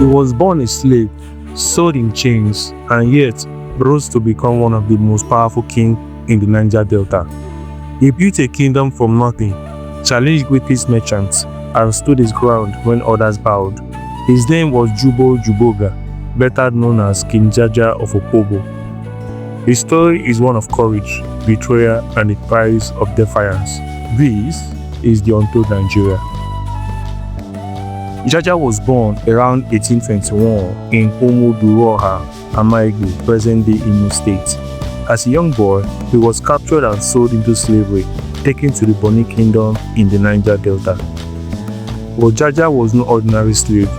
He was born a slave, sold in chains, and yet rose to become one of the most powerful kings in the Niger Delta. He built a kingdom from nothing, challenged British merchants, and stood his ground when others bowed. His name was Juboga, better known as King Jaja of Opobo. His story is one of courage, betrayal, and the price of defiance. This is the Untold Nigeria. Jaja was born around 1821 in Umuduruoha, Niger, present-day Imo State. As a young boy, he was captured and sold into slavery, taken to the Opobo Kingdom in the Niger Delta. But Jaja was no ordinary slave.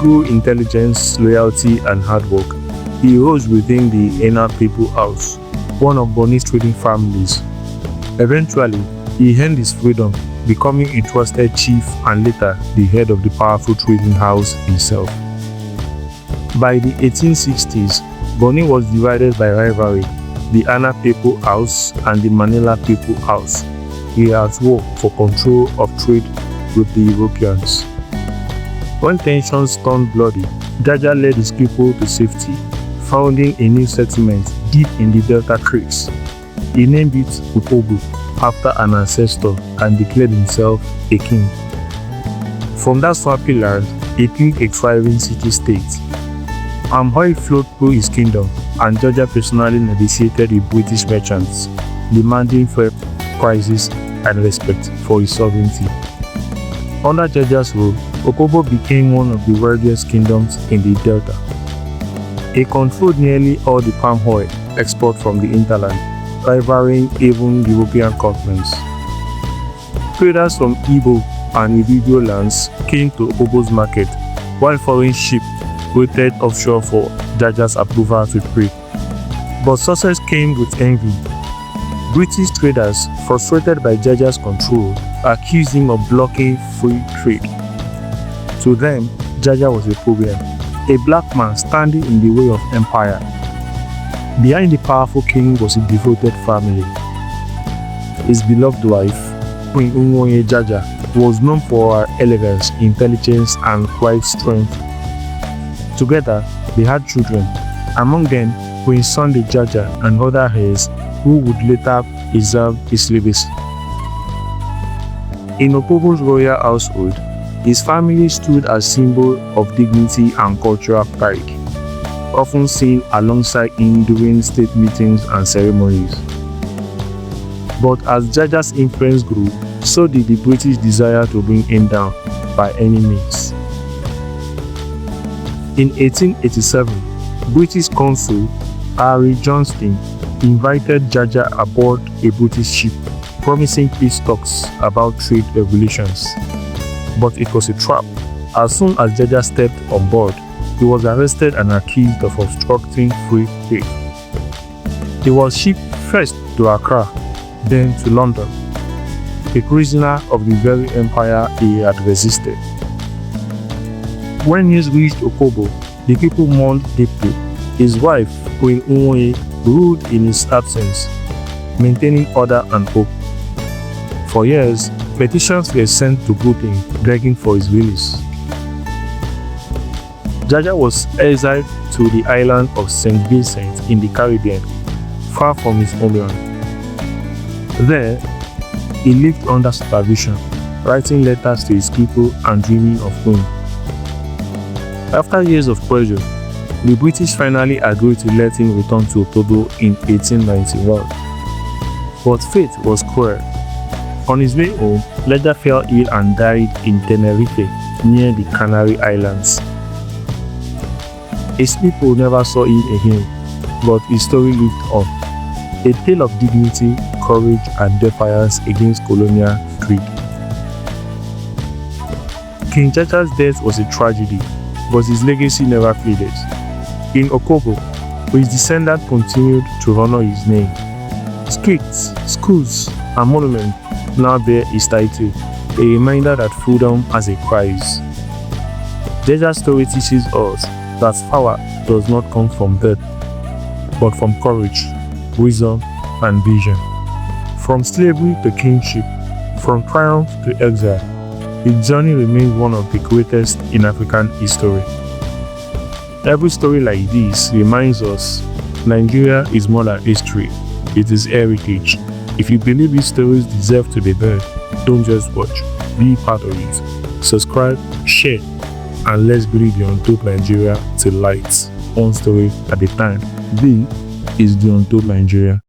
Through intelligence, loyalty, and hard work, he rose within the Ena people house, one of Bonny's trading families. Eventually, he earned his freedom, becoming a trusted chief and later the head of the powerful trading house himself. By the 1860s, Bonny was divided by rivalry, the Ana people house and the Manila people house. He had war for control of trade with the Europeans. When tensions turned bloody, Jaja led his people to safety, founding a new settlement deep in the Delta Creeks. He named it Opobo after an ancestor and declared himself a king. From that swampy land, he built a thriving city-state. Oil flowed through his kingdom, and Jaja personally negotiated with British merchants, demanding fair prices and respect for his sovereignty. Under Jaja's rule, Opobo became one of the wealthiest kingdoms in the Delta. He controlled nearly all the palm oil export from the hinterland, rivaling even European continents. Traders from Igbo and Ibido lands came to Opobo's market, while foreign ships waited offshore for Jaja's approval to trade. But success came with envy. British traders, frustrated by Jaja's control, accused him of blocking free trade. To them, Jaja was a problem, a black man standing in the way of empire. Behind the powerful king was a devoted family. His beloved wife, Queen Jaja, was known for her elegance, intelligence, and quiet strength. Together, they had children, among them Queen Sunday Jaja and other heirs who would later preserve his legacy. In Opobo's royal household, his family stood as a symbol of dignity and cultural pride, often seen alongside him during state meetings and ceremonies. But as Jaja's influence grew, so did the British desire to bring him down by any means. In 1887, British consul Harry Johnston invited Jaja aboard a British ship, promising peace talks about trade regulations. But it was a trap. As soon as Jaja stepped on board, he was arrested and accused of obstructing free trade. He was shipped first to Accra, then to London, a prisoner of the very empire he had resisted. When news reached Opobo, the people mourned deeply. His wife, Queen Umuduruoha, ruled in his absence, maintaining order and hope. For years, petitions were sent to Britain begging for his release. Jaja was exiled to the island of St. Vincent in the Caribbean, far from his homeland. There, he lived under supervision, writing letters to his people and dreaming of home. After years of pressure, the British finally agreed to let him return to Opobo in 1891. But fate was cruel. On his way home, Jaja fell ill and died in Tenerife, near the Canary Islands. His people never saw him again, but his story lived on. A tale of dignity, courage, and defiance against colonial greed. King Jaja's death was a tragedy, but his legacy never faded. In Opobo, his descendants continued to honor his name. Streets, schools, and monuments now bear his title, a reminder that freedom has a price. Jaja's story teaches us that power does not come from birth, but from courage, wisdom, and vision. From slavery to kingship, from triumph to exile, his journey remains one of the greatest in African history. Every story like this reminds us Nigeria is more than history, it is heritage. If you believe these stories deserve to be heard, don't just watch, be part of it. Subscribe, share, and let's build the Untold Nigeria to light, one story at a time. This is the Untold Nigeria.